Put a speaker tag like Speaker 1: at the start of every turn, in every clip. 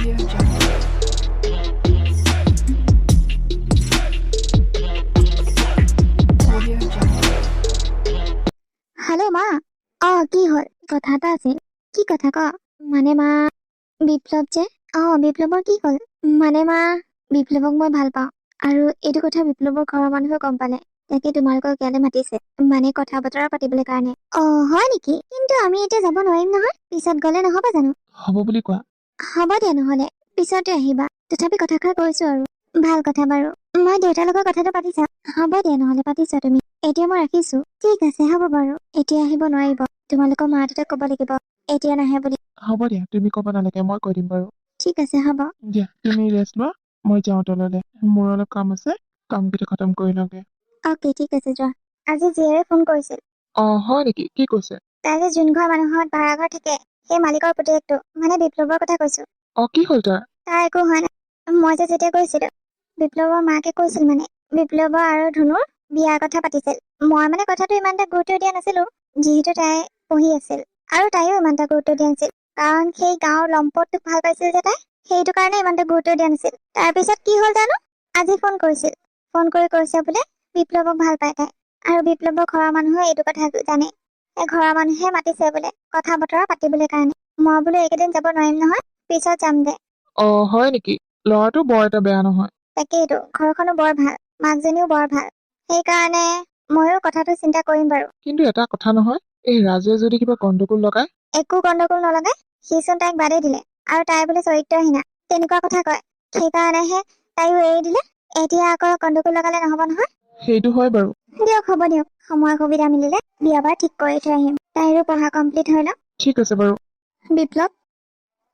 Speaker 1: Audio Jungle. Audio Jungle.
Speaker 2: Hello' মা। কি হ'ল? কথা এটা আছিল। কি কথা ক? মানে মা, বিপ্লৱ যে, বিপ্লৱৰ কি হ'ল? মানে মা, বিপ্লৱক মই ভাল পাওঁ। আৰু এইটো কথা বিপ্লৱৰ ঘৰৰ মানুহে গম পালে। তাকে তোমালোকক ইয়ালৈ মাতিছে, মানে কথা বতৰা পাতিবলৈ কাৰণে। হয় নেকি? কিন্তু আমি এতিয়া যাব নোৱাৰিম নহয়, পিছত গলে নহব জানো?
Speaker 3: হ'ব বুলি কোৱা।
Speaker 2: হ'ব দিয়া নহলে, পিছতে আহিবা। তথাপি কথাষাৰ কৈছো আৰু। ভাল কথা বাৰু, মই দেউতাৰ লগত কথাটো পাতিছা। হ'ব দিয়া নহলে, পাতিছা তুমি। এতিয়া মই ৰাখিছো। ঠিক আছে, হ'ব বাৰু। এতিয়া আহিব নোৱাৰিব, তোমালোকৰ মা দেউতাক কব লাগিব এতিয়া নাহে বুলি।
Speaker 3: হ'ব দিয়া, তুমি ক'ব নালাগে, মই কৈ দিম বাৰু।
Speaker 2: ঠিক আছে, হ'ব
Speaker 3: দিয়া, তুমি ৰেষ্ট লোৱা, মই যাওঁ তললে। মোৰ অলপ কাম আছে, কামকেইটা খতম কৰি লওঁগে।
Speaker 2: অকে, ঠিক আছে, যোৱা। আজি জীয়েৰে ফোন কৰিছিল।
Speaker 3: হয় নেকি? কি কৈছে?
Speaker 2: তাই যে যোন ঘৰ মানুহত ভাড়াঘৰ থাকে, সেই মালিকৰ পুতেকটো, মানে বিপ্লৱৰ কথা কৈছো।
Speaker 3: কি হ'ল তাৰ?
Speaker 2: তাৰ একো হোৱা নাই। মই যে যেতিয়া কৈছিলো, বিপ্লৱৰ মাকে কৈছিল মানে, বিপ্লৱৰ আৰু ধুনুৰ বিয়াৰ কথা পাতিছিল। মই মানে কথাটো ইমান এটা গুৰুত্ব দিয়া নাছিলো, যিহেতু তাই পঢ়ি আছিল। আৰু তাইও ইমান এটা গুৰুত্ব দিয়া নাছিল, কাৰণ সেই গাঁৱৰ লম্পটটোক ভাল পাইছিল যে তাই, সেইটো কাৰণে ইমান এটা গুৰুত্ব দিয়া নাছিল। তাৰপিছত কি হ'ল জানো, আজি ফোন কৰিছিল। ফোন কৰি কৈছে বোলে বিপ্লৱক ভাল পায় তাই, আৰু বিপ্লৱৰ ঘৰৰ মানুহে এইটো কথা জানে। ঘৰৰ মানুহে মাতিছে বোলে কথা বতৰা পাতিবলৈ কাৰণে। মই বোলো এইকেইদিন যাব নোৱাৰিম নহয়, পিছত যাম দে।
Speaker 3: হয় নেকি? ল'ৰাটো বৰ এটা বেয়া নহয়।
Speaker 2: তাকেইতো, ঘৰখনো বৰ ভাল, মাকজনীও বৰ ভাল। সেইকাৰণে ময়ো কথাটো চিন্তা কৰিম বাৰু।
Speaker 3: কিন্তু এটা কথা নহয়, এই ৰাজে যদি কিবা গণ্ডগোল লগায়?
Speaker 2: একো গণ্ডগোল নলগাই, সিচোন তাইক বাদেই দিলে, আৰু তাই বোলে চৰিত্ৰহীনা, তেনেকুৱা কথা কয়। সেইকাৰণেহে তাইও এৰি দিলে। এতিয়া আকৌ গণ্ডগোল লগালে নহব নহয়।
Speaker 3: সেইটো হয় বাৰু।
Speaker 2: দিয়ক, হ'ব দিয়ক, সময় সুবিধা মিলিলে বিয়াবাৰ ঠিক কৰি থৈ আহিম। তাইৰো পঢ়া কমপ্লিট হৈ লওক।
Speaker 3: ঠিক আছে বাৰু।
Speaker 2: বিপ্লৱ,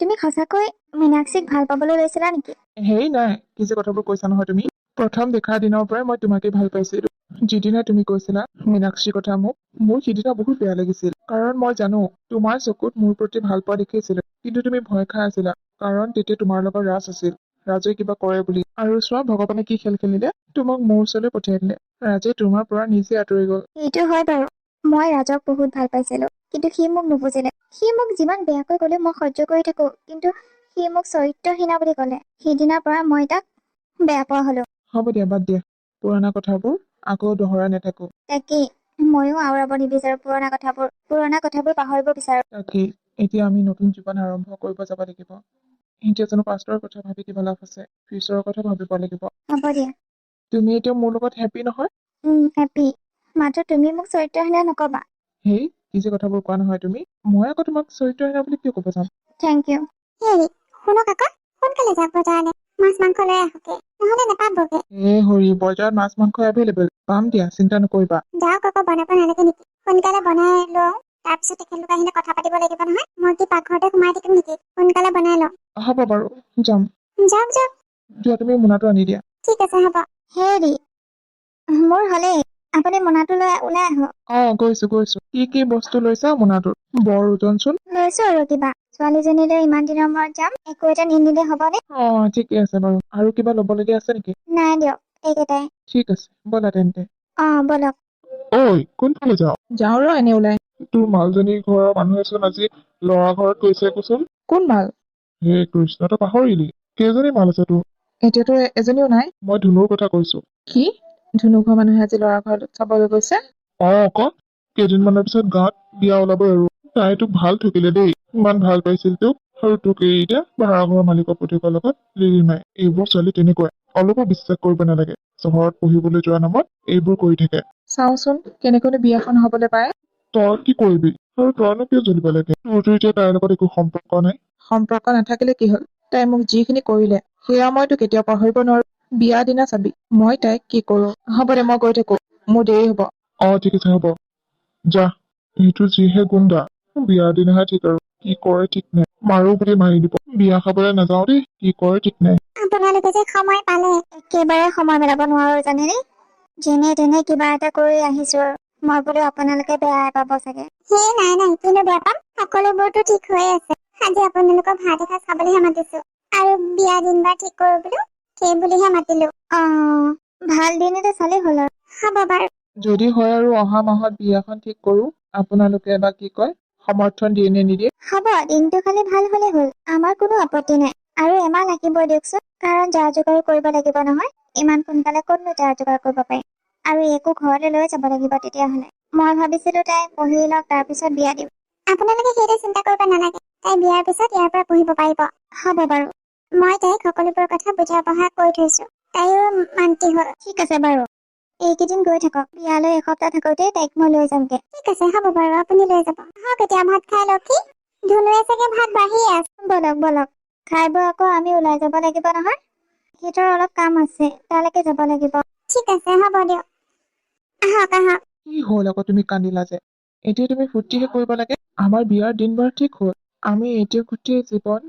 Speaker 2: তুমি সঁচাকৈ মীনাক্ষীক ভাল পাবলৈ লৈছিলা নেকি?
Speaker 3: হেই নাই, কি যে কথাবোৰ কৈছা নহয় তুমি। প্ৰথম দেখাৰ দিনৰ পৰাই মই তোমাকে ভাল পাইছিলো। যিদিনা তুমি কৈছিলা মীনাক্ষীৰ কথা মোক, মোৰ সিদিনা বহুত বেয়া লাগিছিল। কাৰণ মই জানো তোমাৰ চকুত মোৰ প্ৰতি ভাল পোৱা দেখিছিলো, কিন্তু তুমি ভয় খাই আছিলা, কাৰণ তেতিয়া তোমাৰ লগত ৰাজ আছিল। ৰাজে কিবা কৰে বুলি। আৰু চোৱা, ভগৱানে কি খেল খেলিলে, তোমাক মোৰ ওচৰলৈ পঠিয়াই দিলে। ৰাজে তোমাৰ পৰা নিজে আঁতৰি গল।
Speaker 2: সেইটো হয় বাৰু, মই ৰাজক বহুত ভাল পাইছিলো, কিন্তু সি মোক নুবুজিলে। সি মোক যিমান বেয়াকৈ কলে মই সহ্য কৰি থাকো, কিন্তু সি মোক চৰিত্ৰহীনা বুলি কলে। সিদিনাৰ পৰা মই তাক বেয়া পোৱা হলো।
Speaker 3: হ'ব দিয়া, বাদ দিয়া। পুৰণা কথাবোৰ আকৌ দহৰাই নাথাকো।
Speaker 2: তাকেই, ময়ো আওৰাব নিবিচাৰো পুৰণা কথাবোৰ পাহৰিব বিচাৰো।
Speaker 3: তাকেই, এতিয়া আমি নতুন জীৱন আৰম্ভ কৰিব যাব লাগিব। এতিয়া জানো পাষ্টৰ কথা ভাবি কিবা লাভ আছে? ফিউচাৰৰ কথা ভাবিব লাগিব।
Speaker 2: হ'ব দিয়া।
Speaker 3: তুমি এতিয়া মোৰ লগত হেপী নহয়?
Speaker 2: হেপী। মাত্ৰ তুমি মোক চৰিত্ৰহীনা নকবা।
Speaker 3: হেই, কি যে কথাবোৰ কোৱা নহয় তুমি। মই আকৌ তোমাক চৰিত্ৰহীনা বুলি কিয় ক'ব যাম?
Speaker 2: Thank you. হেৰি, শুনক আকৌ, সোনকালে যাওক বজাৰলৈ, মাছ মাংস লৈ আহোকে, নহলে নাপাবগে।
Speaker 3: হৰি, বজাৰত মাছ মাংস এভেইলেবল, পাম দিয়া, চিন্তা নকৰিবা।
Speaker 2: যাওক আকৌ, বনাব নালাগে নেকি? সোনকালে বনাই লওঁ, তাৰপিছত তেখেতলোক আহিলে কথা পাতিব লাগিব নহয়। মই কি পাকঘৰতে সোমাই থাকিম নেকি? সোনকালে বনাই লওঁ।
Speaker 3: হ'ব বাৰু, যাম।
Speaker 2: যাওক যাওক।
Speaker 3: যোৱা, তুমি মোনাটো আনি দিয়া।
Speaker 2: ঠিক আছে, হ'ব। হেৰি, মোৰ হলেই, আপুনি মোনাটো লৈ ওলাই আহক।
Speaker 3: গৈছো। কি কি বস্তু লৈছা মোনাটোত? বৰ ওজনচোন।
Speaker 2: লৈছো আৰু কিবা। ছোৱালীজনীলৈ ইমান দিনৰ মূৰত যাম, একো এটা নিনিলে হবনে?
Speaker 3: ঠিকে আছে বাৰু। আৰু কিবা ল'বলগীয়া আছে নেকি?
Speaker 2: নাই দিয়ক, এইকেইটাই।
Speaker 3: ঠিক আছে, ব'লা তেন্তে।
Speaker 2: বলক।
Speaker 3: ঐ, কোনফালে যাওঁ? যাওঁ ৰ এনে ওলাই। তোৰ মালজনীৰ ঘৰৰ মানুহেচোন আজি ল'ৰা ঘৰত গৈছে কোচোন। কোন মাল? হে কৃষ্ণ, তই পাহৰিলি? কেইজনী মাল আছে তোৰ? এতিয়াতো এজনীও নাই। মই ধুনুৰ কথা কৈছো। কি? ধুনু ঘৰৰ মানুহে আজি ল'ৰা ঘৰত চাবলৈ গৈছে? আকৌ কেইদিনমানৰ পিছত গাঁৱত বিয়া ওলাব আৰু। তাই তোক ভাল ঠকিলে দেই। ইমান ভাল পাইছিল তোক, আৰু তোক এৰি এতিয়া ভাড়া ঘৰৰ মালিকৰ পুতেকৰ লগত লিলি নাই। এইবোৰ ছোৱালী তেনেকুৱাই, অলপো বিশ্বাস কৰিব নালাগে। চহৰত পঢ়িবলৈ যোৱা নামত এইবোৰ কৰি থাকে। চাওচোন কেনেকৈ বিয়াখন হবলৈ পায়। তই কি কৰিবি? আৰু তইনো কিয় জ্বলিব লাগে? তোৰতো এতিয়া তাইৰ লগত একো সম্পৰ্ক নাই। সম্পৰ্ক নাথাকিলে কি হল? তাই মোক যিখিনি কৰিলে, সেয়া মইতো কেতিয়াও পাহৰিব নোৱাৰো। বিয়া দিনা চাবি মই তাইক কি কৰো। হ'ব দে, মই গৈ থাকো, মোৰ দেৰি হব। ঠিক আছে, হ'ব। যা, এইটো যিহে গুণ্ডা, বিয়াৰ দিনাহে ঠিক আৰু। কি কৰে ঠিক নাই, মাৰো বুলি মাৰি দিব। বিয়া খাবলৈ নাযাও দেই, কি কৰে ঠিক নাই।
Speaker 2: আপোনালোকে যে সময় পালে, একেবাৰে সময় মিলাব নোৱাৰো জানেনে? যেনে তেনে কিবা এটা কৰি আহিছো আৰু। মই বোলো আপোনালোকে বেয়া পাব চাগে। সেই নাই, কিনো বেয়া পাম, সকলোবোৰতো ঠিক হৈয়ে আছে। আজি আপোনালোকক ভাত এসাঁজ খাবলৈহে মাতিছো, আৰু বিয়া দিন বাৰ ঠিক কৰো বোলো, সেই বুলিহে মাতিলো। ভাল দিন এটা চালেই হ'ল আৰু। হ'ব বাৰু।
Speaker 3: যদি হয় আৰু অহা মাহত বিয়াখন ঠিক কৰো, আপোনালোকে এবাৰ কি কয়, সমৰ্থন দিয়ে নে নিদিয়ে?
Speaker 2: হ'ব, দিনটো খালি ভাল হলে হ'ল, আমাৰ কোনো আপত্তি নাই। আৰু এমাহ লাগিবই দিয়কচোন, কাৰণ যা যোগাৰ কৰিব লাগিব নহয়। ইমান সোনকালে ক'তনো যা যোগাৰ কৰিব পাৰিম। আৰু একো ঘৰলৈ লৈ যাব লাগিব তেতিয়াহ'লে। মই ভাবিছিলো তাই পঢ়ি লওক, তাৰপিছত বিয়া দিম। আপোনালোকে সেইটো চিন্তা কৰিব নালাগে। তাই বিয়াৰ পিছত ইয়াৰ পৰা পঢ়িব পাৰিব। হ'ব বাৰু, মই তাইক সকলোবোৰ কথা বুজা বঢ়া কৈ থৈছো। তাইও মান্তি হ'ল। ঠিক আছে বাৰু, এইকেইদিন গৈ থাকক। বিয়ালৈ এসপ্তাহ থাকোতে তাইক মই লৈ যামগে। ঠিক আছে, হ'ব বাৰু, আপুনি লৈ যাব। হওক, এতিয়া ভাত খাই লওক। কি ধুনুৱে চাগে ভাত বাঢ়িয়ে আছে। বলক বলক, খাই বৈ আকৌ আমি ওলাই যাব লাগিব নহয়। সিহঁতৰ অলপ কাম আছে, তালৈকে যাব লাগিব। ঠিক আছে, হ'ব দিয়ক। আহক আহক।
Speaker 3: কি হ'ল আকৌ তুমি কান্দিলা যে? এতিয়া তুমি ফূৰ্তিহে কৰিব লাগে। আমাৰ বিয়াৰ দিন বাৰ ঠিক হ'ল। আমি এতিয়া গোটেই জীৱন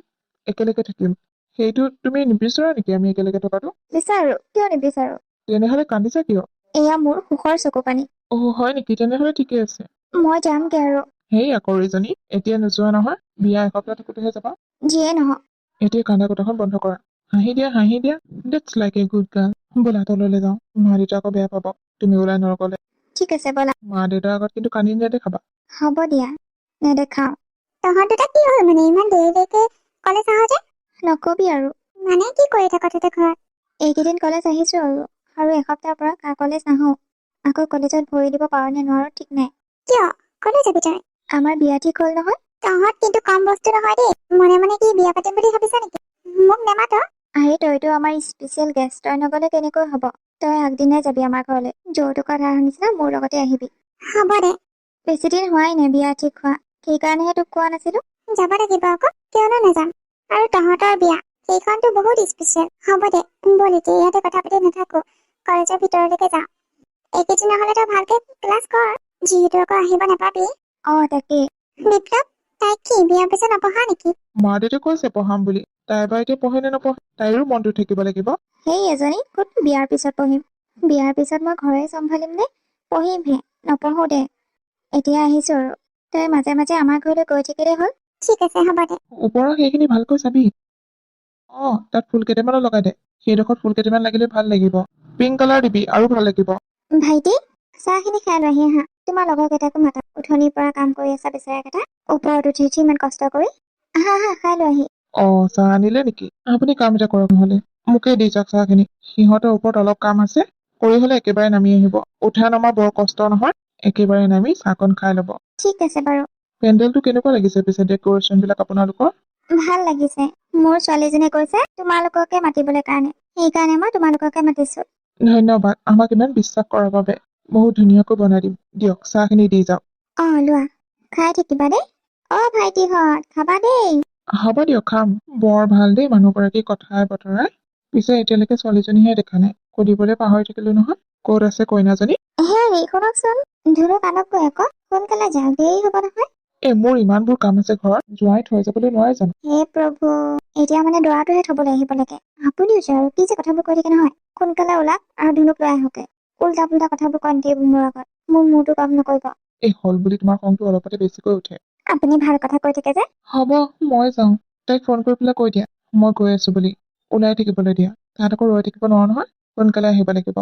Speaker 3: একেলগে থাকিম। সেইটো তুমি নিবিচৰা নেকি আমি একেলগে থকাটো?
Speaker 2: বিচাৰো, কিয় নিবিচাৰো?
Speaker 3: তেনেহলে কান্দিছা কিয়?
Speaker 2: এয়া মোৰ সুখৰ চকু পানী।
Speaker 3: হয় নেকি? তেনেহলে ঠিকে আছে।
Speaker 2: মই যামগে আৰু।
Speaker 3: হেই আকৰিজনী, এতিয়া নোযোৱা নহয়। বিয়া এসপ্তাহ থাকোতেহে যাবা।
Speaker 2: যিয়ে নহওক।
Speaker 3: এতিয়া কান্দা কোটাখন বন্ধ কৰা। হাঁহি দিয়া হাঁহি দিয়া। That's like a good girl. ব'লা তললৈ যাওঁ। মা দেউতা আকৌ বেয়া পাব তুমি ওলাই নগলে।
Speaker 2: ঠিক আছে, ব'লা।
Speaker 3: মা দেউতাৰ আগত কিন্তু কান্দি নেদেখাবা।
Speaker 2: হ'ব দিয়া, নেদেখাও। তহঁত দুটা কি হ'ল মানে ইমান দেৰিলৈকে কলেজ আহ যে? নকবি আৰু। মানে কি কৰি থাক তহঁতে ঘৰত? এইকেইদিন কলেজ আহিছো আৰু এসপ্তাহৰ পৰা কলেজ নাহো। আকৌ কলেজত ভৰি দিব পাৰো নে নোৱাৰো ঠিক নাই। কিয়? কলেজ যাবি তই? আমাৰ বিয়া ঠিক হ'ল নহয়। তহঁত কিন্তু কম বস্তু নহয় দেই। মনে মনে কি বিয়া পাতিম বুলি ভাবিছ নেকি? মোক নেমাত? আহি তইতো আমাৰ স্পেচিয়েল গেষ্ট, তই নগলে কেনেকৈ হ'ব? তই আগদিনাই যাবি আমাৰ ঘৰলৈ। যৌতুকৰ ধাৰ নিচিনা মোৰ লগতে আহিবি। হ'ব দে। বেছি দিন হোৱাই নাই বিয়া ঠিক হোৱা, সেইকাৰণেহে তোক কোৱা নাছিলো। যাব লাগিব আকৌ, কিয়নো নাযাম। আৰু তহঁতৰ বিয়া, সেইখনতো বহুত স্পেচিয়েল। হ'ব দে, বল এতিয়া ইয়াতে কথা পাতি নাথাকো, কলেজৰ ভিতৰলৈকে যাওঁ। এইকেইদিন নহ'লে তই ভালকে ক্লাছ কৰ, যিহেতু আকৌ আহিব নাপাবি। তাকেই। বিপ্লৱ, তাই কি বিয়াৰ পিছত নপঢ়া নেকি?
Speaker 3: মা দেউতাই কৈছে পঢ়াম বুলি। তাই বা এতিয়া পঢ়ে নে নপঢ়ে, তাইৰো মনটো থাকিব লাগিব।
Speaker 2: সেই এজনী ক'ত বিয়াৰ পিছত পঢ়িম। বিয়াৰ পিছত মই ঘৰে চম্ভালিম নে? পঢ়িমহে, নপঢ়ো দে। এতিয়া আহিছো আৰু, তই মাজে মাজে আমাৰ ঘৰলৈ গৈ থাকিলে হ'ল। ঠিক আছে, হ'ব দে।
Speaker 3: ওপৰৰ সেইখিনি ভালকৈ চাবি। তাত ফুল কেইটামানো লগাই দে। সেইডোখৰত ফুল কেইটামান লাগিলে ভাল লাগিব। পিংক কালাৰ দিবি আৰু ভাল লাগিব।
Speaker 2: ভাইটি, চাহখিনি খাই লোৱাহি আহা। তোমাৰ লগৰ কেইটাকো মাতা, উঠনিৰ পৰা কাম কৰি আছা বেচেৰা কেইটা। ওপৰত উঠি উঠি ইমান কষ্ট কৰি। আহা আহা, খাই লোৱাহি।
Speaker 3: চাহ আনিলে নেকি? আপুনি কাম এটা কৰক নহলে, মোকে দি যাওক চাহখিনি। সিহঁতৰ ওপৰত অলপ কাম আছে, কৰি হলে একেবাৰে নামি আহিব। উঠা নমা বৰ কষ্ট নহয়, একেবাৰে নামি চাহকণ খাই লব।
Speaker 2: ঠিক আছে বাৰু।
Speaker 3: পেণ্ডেলটো কেনেকুৱা লাগিছে পিছে ডেকৰেশ্যন বিলাক আপোনালোকৰ?
Speaker 2: ভাল লাগিছে। মোৰ ছোৱালীজনীয়ে কৈছে তোমালোককে মাতিবলৈ কাৰণে, সেইকাৰণে মই তোমালোককে মাতিছো।
Speaker 3: ধন্যবাদ আমাক ইমান বিশ্বাস কৰাৰ বাবে। বহুত ধুনীয়াকৈ বনাই দিম দিয়ক, চাহখিনি দি যাওক।
Speaker 2: লোৱা, খাই থাকিবা দেই। ভাইটিহঁত, খাবা দেই।
Speaker 3: হ'ব দিয়ক, খাম। বৰ ভাল দেই মানুহগৰাকী কথাই বতৰাই। পিছে এতিয়ালৈকে ছোৱালীজনীহে দেখা নাই, সুধিবলৈ পাহৰি থাকিলো নহয়। ক'ত আছে কইনাজনী?
Speaker 2: হেৰি শুনকচোন, ধুনু কানকৈ আকৌ সোনকালে যাওঁ, দেৰি হ'ব নহয়।
Speaker 3: মোৰ ইমানবোৰ কাম আছে ঘৰত, জোঁৱাই থৈ যাবলৈ নোৱাৰে জানো?
Speaker 2: হে প্ৰভু, এতিয়া মানে দৰাটোহে থবলৈ আহিব লাগে। আপুনিও যে আৰু কি যে কথাবোৰ কৈ থাকে নহয়। সোনকালে ওলাক আৰু ধুনুক লৈ আহকে। উল্টা পুল্টা কথাবোৰ কৈ নিদিব মোৰ আগত, মোৰ মূৰটো কাম নকৰিব।
Speaker 3: হ'ল বুলি তোমাৰ খংটো অলপতে বেছিকৈ উঠে।
Speaker 2: আপুনি ভাল কথা কৈ থাকে যে।
Speaker 3: হ'ব, মই যাওঁ। তাইক ফোন কৰি পেলাই কৈ দিয়া মই গৈ আছো বুলি। ওলাই থাকিবলৈ দিয়া, তাত আকৌ ৰৈ থাকিব নোৱাৰো নহয়। সোনকালে আহিব লাগিব।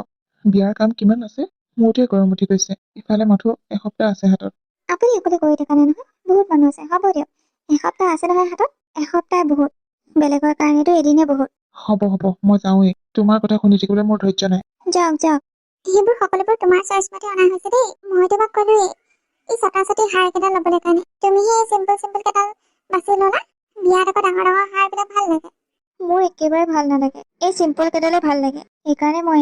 Speaker 3: বিয়াৰ কাম কিমান আছে, মোৰটোৱে গৰম উঠি গৈছে। ইফালে মাথো এসপ্তাহ আছে হাতত।
Speaker 2: আপুনি একোতে কৰি থকা নাই নহয়, বহুত মানুহ আছে। হ'ব দিয়ক, এসপ্তাহ আছে নহয় হাতত। এসপ্তাহ বহুত, বেলেগৰ কাৰণেতো এদিনে বহুত।
Speaker 3: হ'ব, মই যাওঁৱেই। তোমাৰ কথা শুনি থাকিবলৈ মোৰ ধৈৰ্য নাই।
Speaker 2: যাওক যাওক। সেইবোৰ সকলোবোৰ তোমাৰ চইচ মতে অনা হৈছে দেই। মই তোমাক ক'লোৱেই, এই চটা চটি হাৰ কেইডাল ল'বলৈ কাৰণে। তুমিহে এই চিম্পল কেইডাল বাছি ল'লা। বিয়াত আকৌ ডাঙৰ ডাঙৰ হাৰ বিলাক ভাল লাগে। মোৰ একেবাৰে ভাল নালাগে, এই চিম্পল কেইডালে ভাল লাগে। সেইকাৰণে মই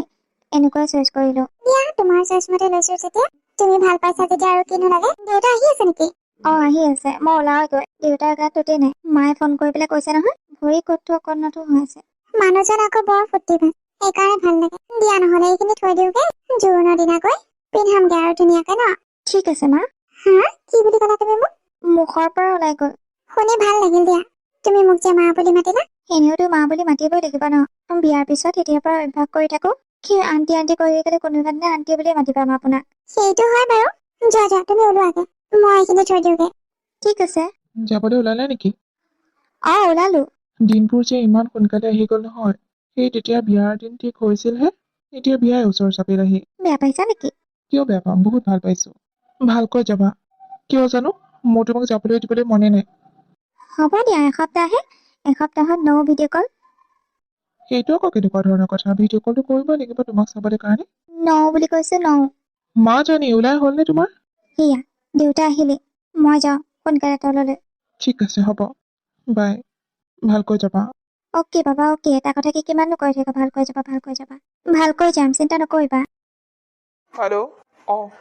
Speaker 2: এনেকুৱা চইচ কৰিলো। দিয়া, তোমাৰ চইচ মতে লৈছো যেতিয়া, তুমি ভাল পাইছা যেতিয়া আৰু কিনো লাগে। দেউতা আহি আছে নেকি? আহি আছে। মই ওলাওগৈ, দেউতাৰ গাত ততেই নাই। মায়ে ফোন কৰি পেলাই কৈছে নহয়, ভৰি কত নথু হৈ আছে। মানুহজন আকৌ বৰ ফূৰ্তি পায়, সেইকাৰণে ভাল লাগে। দিয়া নহলে এইখিনি থৈ দিওঁগে, জোৰোণৰ দিনাকৈ পিন্ধামগে আৰু ধুনীয়াকে ন? ঠিক আছে মা। হা, কি বুলি ক'লা তুমি মোক? মুখৰ পৰা ওলাই গ'ল। শুনি ভাল লাগিল দিয়া। তুমি মোক যে মা বুলি মাতিলা। এনেওতো মা বুলি মাতিবই লাগিব ন। বিয়াৰ পিছত এতিয়াৰ পৰা অভ্যাস কৰি থাকো। কি আন্টি আন্টি কৰি থাকিলে কোনোবা দিনা আন্টি বুলি মাতি পাম আপোনাক। সেইটো হয় বাৰু। যোৱা তুমি ওলোৱাগে, মই এইখিনি থৈ দিওঁগে। ঠিক আছে।
Speaker 3: যাবলৈ ওলালে নেকি?
Speaker 2: ওলালো।
Speaker 3: দিনবোৰ যে ইমান সোনকালে আহি গ'ল নহয়। সেই তেতিয়া বিয়াৰ দিন ঠিক হৈছিলহে, এতিয়া বিয়াই ওচৰ চাপিল আহি।
Speaker 2: বেয়া পাইছা নেকি?
Speaker 3: কিয় বেয়া পাম, বহুত ভাল পাইছো। ভালকৈ যাবা। কিয় জানো মোৰ তোমাক যাবলৈ দিবলৈ মনে নাই।
Speaker 2: হ'ব দিয়া, এসপ্তাহহে। এসপ্তাহত 9 ভিডিঅ' কল।
Speaker 3: সেইটো আকৌ কেনেকুৱা ধৰণৰ কথা? ভিডিঅ' কলটো কৰিব লাগিব তোমাক চাবলৈ কাৰণে।
Speaker 2: 9 বুলি কৈছো, 9।
Speaker 3: মা জানি ওলাই হ'লনে তোমাৰ?
Speaker 2: সেয়া দেউতা আহিলে, মই যাওঁ সোনকালে তললৈ।
Speaker 3: ঠিক আছে হ'ব, বাই, ভালকৈ যাবা।
Speaker 2: অ'কে বাবা, অ'কে। এটা কথা কি কিমাননো কৈ থাকা, ভালকৈ যাবা, ভালকৈ যাবা। ভালকৈ যাম, চিন্তা নকৰিবা।
Speaker 3: হেল্ল',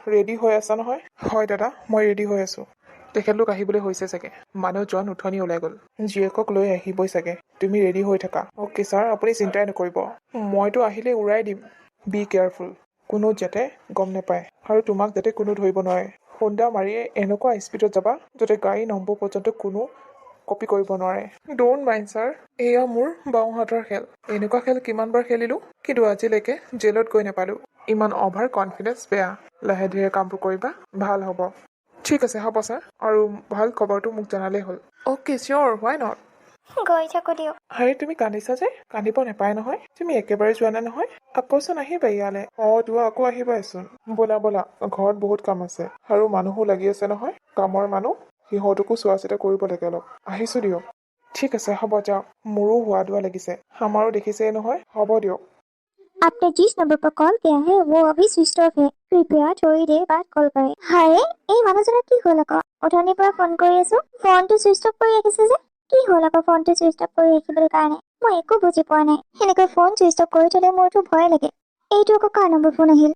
Speaker 3: ৰেডি হৈ আছা নহয়? হয় দাদা, মই ৰেডি হৈ আছোঁ। তেখেতলোক আহিবলৈ হৈছে চাগে। মানুহজন উঠনি ওলাই গ'ল। জীয়েকক লৈ আহিবই চাগে। তুমি ৰেডি হৈ থাকা। অ'কে ছাৰ, আপুনি চিন্তাই নকৰিব। মইতো আহিলে উৰাই দিম। বি কেয়াৰফুল, কোনো যাতে গম নাপায় আৰু তোমাক যাতে কোনো ধৰিব নোৱাৰে। খুন্দা মাৰিয়ে এনেকুৱা স্পীডত যাবা যাতে গাড়ী নম্বৰ পৰ্যন্ত কোনো কপি কৰিব নোৱাৰে। ডোন্ট মাইণ্ড ছাৰ, এয়া মোৰ বাওঁহাতৰ খেল। এনেকুৱা খেল কিমানবাৰ খেলিলোঁ, কিন্তু আজিলৈকে জেলত গৈ নাপালোঁ। ইমান অভাৰ কনফিডেঞ্চ বেয়া। লাহে ধীৰে কামবোৰ কৰিবা, ভাল হ'ব। ঠিক আছে হ'ব ছাৰ, আৰু ভাল খবৰটো মোক জনালেই হ'ল। Okay sir, why not.
Speaker 2: গৈ থাকো দিয়ক।
Speaker 3: আৰে তুমি কান্দিছা যে? কান্দিব নাপায় নহয়। তুমি একেবাৰে যোৱা নাই নহয়। আকৌচোন আহিবা ইয়ালৈ। তো আকৌ আহিবাচোন। ব'লা ব'লা, ঘৰত বহুত কাম আছে আৰু মানুহো লাগি আছে নহয়। কামৰ মানুহ, সিহঁতকো চোৱা চিতা কৰিব লাগে অলপ। আহিছোঁ দিয়ক। ঠিক আছে হ'ব যাওক। মোৰো হোৱা দোৱা লাগিছে, আমাৰো দেখিছেই নহয়। হ'ব দিয়ক।
Speaker 2: आपने जिस नंबर पर कॉल किया है वो अभी स्विच ऑफ है। कृपया थोड़ी देर बाद कॉल करें। হাৰে এই মানুহজনৰ কি হ'ল আকৌ? অথনিৰ পৰা ফোন কৰি আছো, ফোনটো চুইচ অফ কৰি ৰাখিছে যে। কি হ'ল আকৌ ফোনটো চুইচ অফ কৰি ৰাখিবলৈ কাৰণে? মই একো বুজি পোৱা নাই। সেনেকৈ ফোন চুইচ অফ কৰি থলে মোৰতো ভয় লাগে। এইটো আকৌ কাৰ নম্বৰ ফোন আহিল?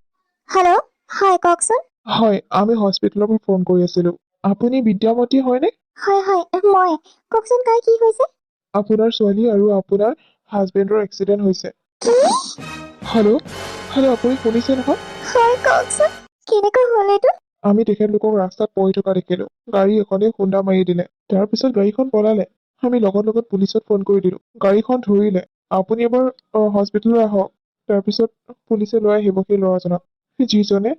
Speaker 2: হেল্ল', হয় কওকচোন।
Speaker 3: হয়, আমি হস্পিটেলৰ পৰা ফোন কৰি আছিলোঁ। আপুনি বিদ্যামতী হয়নে?
Speaker 2: হয় হয় মই। কওকচোন কাৰ কি হৈছে?
Speaker 3: আপোনাৰ ছোৱালী আৰু আপোনাৰ হাজবেণ্ডৰ এক্সিডেণ্ট হৈছে।
Speaker 2: কি?
Speaker 3: হেল্ল', হেল্ল', আপুনি শুনিছে নহয়?
Speaker 2: হয় কওকচোন, কেনেকৈ হ'ল এইটো?
Speaker 3: আমি তেখেতলোকক ৰাস্তাত পৰি থকা দেখিলো। গাড়ী এখনে খুন্দা মাৰি দিলে। তাৰপিছত গাড়ীখন পলালে। আমি লগত লগত পুলিচত ফোন কৰি দিলো। গাড়ীখন ধৰিলে। আপুনি এবাৰ হস্পিটেললৈ আহক। তাৰপিছত পুলিচে লৈ আহিব সেই ল'ৰাজনক, যিজনে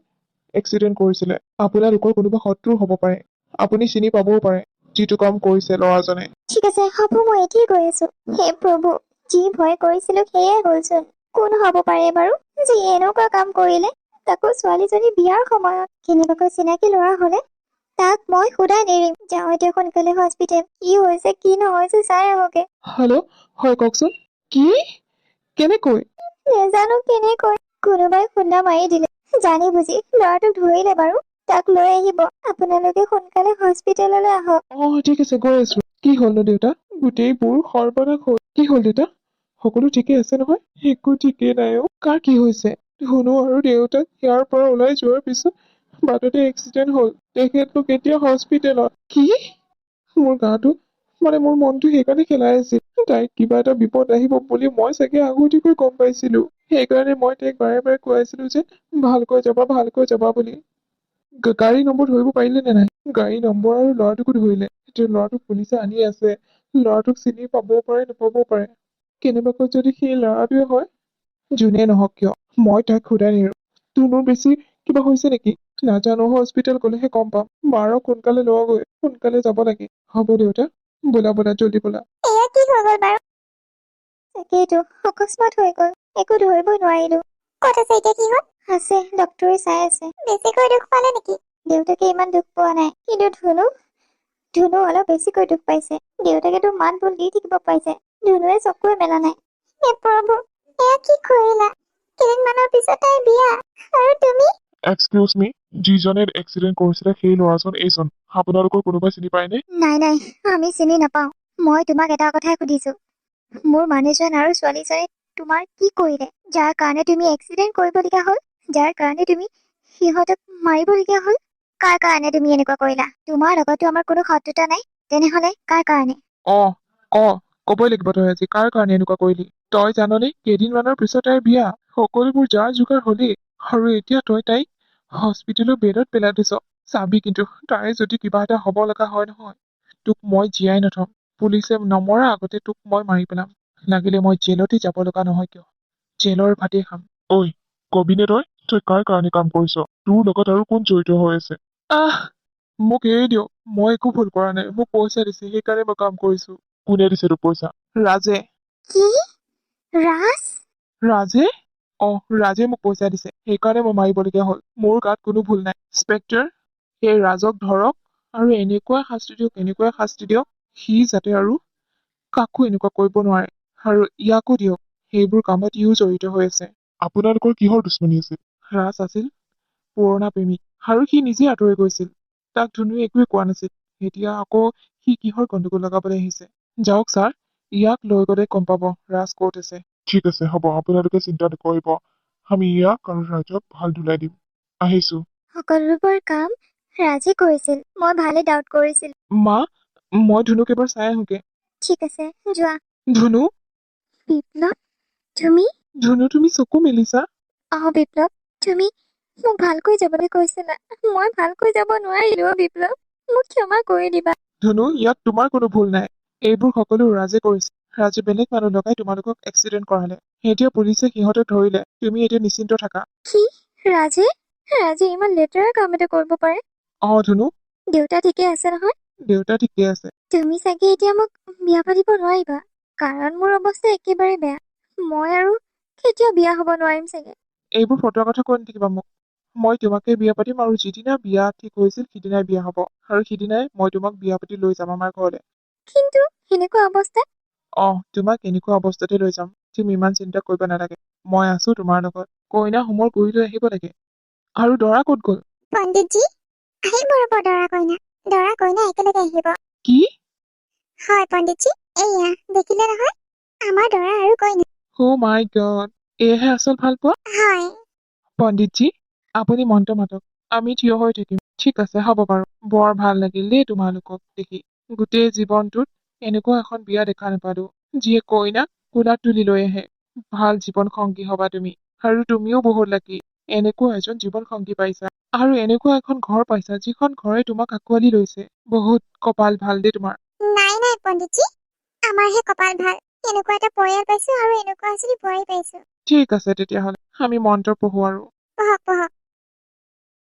Speaker 3: এক্সিডেণ্ট কৰিছিলে। আপোনালোকৰ কোনোবা শত্ৰু হ'ব পাৰে। আপুনি চিনি পাবও পাৰে যিটো কাম কৰিছে ল'ৰাজনে।
Speaker 2: ঠিক আছে হ'ব, মই এতিয়াই গৈ আছো। হে প্ৰভু, যি ভয় কৰিছিলো সেয়াই হ'লচোন। কোন হ'ব পাৰে বাৰু যি এনেকুৱা কাম কৰিলে? তাকো ছোৱালীজনী বিয়াৰ সময়ত। কেনেবাকৈ চিনাকি ল'ৰা হলে তাক মই সদায় নেৰিম। যাওঁ এতিয়া সোনকালে হস্পিটেল। কি হৈছে কি নহৈছে চাই আহোগে।
Speaker 3: হেল্ল', হয় কওকচোন। কি? কেনেকৈ?
Speaker 2: নেজানো কেনেকৈ, কোনোবাই খুন্দা মাৰি দিলে জানি বুজি। ল'ৰাটোক ধৰিলে বাৰু, তাক লৈ আহিব। আপোনালোকে সোনকালে হস্পিটেললৈ আহক।
Speaker 3: ঠিক আছে গৈ আছো। কি হ'লনো দেউতা? গোটেইবোৰ সৰ্বনাশ হ'ল। কি হ'ল দেউতা? সকলো ঠিকেই আছে নহয়? একো ঠিকেই নাই অ। কাৰ কি হৈছে? ধুনু আৰু দেউতাক ইয়াৰ পৰা ওলাই যোৱাৰ পিছত বাটতে এক্সিডেণ্ট হ'ল। তেখেতলোক এতিয়া হস্পিটেলত। কি? মোৰ গাটো, মোৰ মনটো সেইকাৰণে খেলাই আছিল। তাইক কিবা এটা বিপদ আহিব বুলি মই চাগে আগতীয়াকৈ গম পাইছিলো। সেইকাৰণে মই তাইক বাৰে বাৰে কৈ আছিলো যে ভালকৈ যাবা বুলি। গাড়ী নম্বৰ ধৰিব পাৰিলে নে নাই? গাড়ী নম্বৰ আৰু ল'ৰাটোকো ধৰিলে। এতিয়া ল'ৰাটোক পুলিচে আনি আছে। ল'ৰাটোক চিনি পাবও পাৰে নাপাবও পাৰে। কেনেবাকৈ যদি সেই ল'ৰাটোৱে হয়, যোনে নহওক কিয়, মই তাক সদায় নেৰো। তোৰ বেছি কিবা হৈছে নেকি? নাজানো, হস্পিটেল গলেহে গম পাম। মাৰক সোনকালে লওঁগৈ, সোনকালে যাব লাগে। হ'ব দেউতা, ব'লা ব'লা জল্দি ব'লা।
Speaker 2: এয়া কি হৈ গ'ল বাৰু? তাকেইতো, অকস্মাত হৈ গ'ল, একো ধৰিবই নোৱাৰিলো। ক'ত আছে এতিয়া? কি হ'ল? আছে, ডক্তৰে চাই আছে। বেছিকৈ দুখ পালে নেকি? দেউতাকে ইমান দুখ পোৱা নাই, কিন্তু ধুনু অলপ বেছিকৈ দুখ পাইছে। দেউতাকেতো মাত বোল দি থাকিব পাইছে, ধুনুৱে চকুৱে মেলা নাই। হে প্ৰভু, এয়া কি কৰিলা? কেইদিনমানৰ পিছত তাইৰ বিয়া, আৰু তুমি?
Speaker 3: এক্সকিউজ মি, যিজনে এক্সিডেণ্ট কৰিছিলে সেই ল'ৰাজন এইজন। আপোনালোকৰ কোনোবাই চিনি পায়নে?
Speaker 2: নাই আমি চিনি নাপাওঁ। মই তোমাক এটা কথাই সুধিছো, মোৰ মানুহজন আৰু ছোৱালীজনী তোমাৰ কি কৰিলে, যাৰ কাৰণে তুমি এক্সিডেণ্ট কৰিবলগীয়া হ'ল, যাৰ কাৰণে তুমি সিহঁতক মাৰিবলগীয়া হ'ল? কাৰ কাৰণে তুমি এনেকুৱা কৰিলা? তোমাৰ লগতো আমাৰ কোনো শত্ৰুতা নাই, তেনেহলে কাৰ কাৰণে?
Speaker 3: কবই লাগিব তই আজি কাৰ কাৰণে এনেকুৱা কৰিলি। তই জাননে কেইদিনমানৰ পিছত তাইৰ বিয়া। সকলোবোৰ যাৰ যোগাৰ হলেই, আৰু এতিয়া তই তাইক হস্পিটেলৰ বেডত পেলাই দিছ। চাবি কিন্তু তাই যদি কিবা এটা হব লগা হয় নহয়, তোক মই জীয়াই নথম। পুলিচে নমৰা আগতে তোক মই মাৰি পেলাম। লাগিলে মই জেলতে যাব লগা নহয় কিয়, জেলৰ ভাতেই খাম। ঐ, কবিনে তই কাৰ কাৰণে কাম কৰিছ? তোৰ লগত আৰু কোন জড়িত হৈ আছে? মোক এৰি দিয়ক, মই একো ভুল কৰা নাই। মোক পইচা দিছে, সেইকাৰণে মই কাম কৰিছো। কোনে দিছে তোক পইচা? ৰাজে।
Speaker 2: কি? ৰাজ?
Speaker 3: ৰাজে? ৰাজে মোক পইচা দিছে, সেইকাৰণে মই মাৰিবলগীয়া হ'ল। মোৰ গাত কোনো ভুল নাই। ইন্সপেক্টৰ, সেই ৰাজক ধৰক আৰু এনেকুৱা শাস্তি দিয়ক, সি যাতে আৰু কাকো এনেকুৱা কৰিব নোৱাৰে আৰু ইয়াকো দিয়ক সেইবোৰ কামত ইও জড়িত হৈ আছে। আপোনালোকৰ কিহৰ দুশ্মনী আছিল? ৰাজ আছিল পুৰণা প্ৰেমিক আৰু সি নিজে আঁতৰি গৈছিল। তাক ধুনুৱে একোৱে কোৱা নাছিল। এতিয়া আকৌ সি কিহৰ গণ্ডগোল লগাবলৈ আহিছে? যাওক ছাৰ, ইয়াক লৈ গ'লে গম পাব ৰাজ ক'ত আছে। ঠিক আছে, হ'ব, আপোনালোকে চিন্তা নকৰিব। আমি ইয়াক আৰু ৰাজক ভাল ধুলাই দিম। আহিছো।
Speaker 2: সকলোবোৰ কাম ৰাজে কৰিছিল। মই ভালে ডাউট কৰিছিল।
Speaker 3: মা, মই ধুনুক এবাৰ চাই আহোগে।
Speaker 2: ঠিক আছে, যোৱা।
Speaker 3: ধুনু,
Speaker 2: বিপ্লৱ, তুমি?
Speaker 3: ধুনু, তুমি চকু মেলিছা?
Speaker 2: বিপ্লৱ, তুমি মোক ভালকৈ যাবলৈ কৈছিলা। মই ভালকৈ যাব নোৱাৰিলো বিপ্লৱ। মোক ক্ষমা কৰি দিবা।
Speaker 3: ধুনু, ইয়াত তোমাৰ কোনো ভুল নাই। এইবোৰ সকলো ৰাজে কৰিছে। ৰাজে বেলেগ মানুহ লগাই তোমালোকক এক্সিডেণ্ট কৰালে। এতিয়া পুলিচে সিহঁতক ধৰিলে। তুমি এতিয়া নিশ্চিন্ত থাকা।
Speaker 2: কি? ৰাজে? ৰাজে ইমান লেতেৰা কাম এটা কৰিব পাৰে?
Speaker 3: ধুনু,
Speaker 2: দেউতা ঠিকে আছে নহয়?
Speaker 3: দেউতা ঠিকে আছে।
Speaker 2: তুমি চাগে এতিয়া মোক বিয়া পাতিব নোৱাৰিবা, কাৰণ মোৰ অৱস্থা একেবাৰে বেয়া। মই আৰু কেতিয়াও বিয়া হ'ব নোৱাৰিম চাগে।
Speaker 3: এইবোৰ ফটোৰ কথা কৈ নাথাকিবা মোক। মই তোমাকে বিয়া পাতিম আৰু যিদিনা বিয়া ঠিক হৈছিল সিদিনাই বিয়া হ'ব। আৰু সিদিনাই মই তোমাক বিয়া পাতি লৈ যাম আমাৰ ঘৰলৈ।
Speaker 2: কিন্তু সেনেকুৱা অৱস্থাত?
Speaker 3: তোমাক এনেকুৱা অৱস্থাতে লৈ যাম। তুমি ইমান চিন্তা কৰিব নালাগে। মই আছো তোমাৰ লগত। কইনা হোমৰ গুৰি লৈ আহিব লাগে। আৰু দৰা ক'ত গ'ল?
Speaker 2: পণ্ডিতজী, আহিব ৰ'ব দৰা কইনা। দৰা কইনা একেলগে আহিব।
Speaker 3: কি?
Speaker 2: হয় পণ্ডিতজী, এয়া দেখিলে নহয়, আমাৰ দৰা আৰু কইনা।
Speaker 3: মাই গড, এয়াহে আচল ভাল পোৱা?
Speaker 2: হয়।
Speaker 3: পণ্ডিতজী, আপুনি মন্ত্ৰ মাতক। আমি থিয় হৈ থাকিম। ঠিক আছে, হ'ব বাৰু। বৰ ভাল লাগিল দেই তোমালোকক দেখি। গোটেই জীৱনটোত এনেকুৱা এখন বিয়া দেখা নাপালো, যিয়ে কইনাক কোলাত তুলি লৈ আহে। ভাল জীৱন সংগী হবা তুমি। আৰু তুমিও বহুত লাকি, এনেকুৱা এজন জীৱন সংগী পাইছা। আৰু এনেকুৱা এখন ঘৰ পাইছা যিখন ঘৰে তোমাক আঁকোৱালি লৈছে। বহুত কপাল ভাল দেই তোমাৰ।
Speaker 2: নাই নাই পণ্ডিতজী, আমাৰহে কপাল ভাল। এনেকুৱা এটা পৰিয়াল পাইছো আৰু এনেকুৱা এজনী বোৱাৰী পাইছো।
Speaker 3: ঠিক আছে তেতিয়াহ'লে, আমি মন্ত্ৰ পঢ়ো আৰু।
Speaker 2: পঢ়ক পঢ়ক।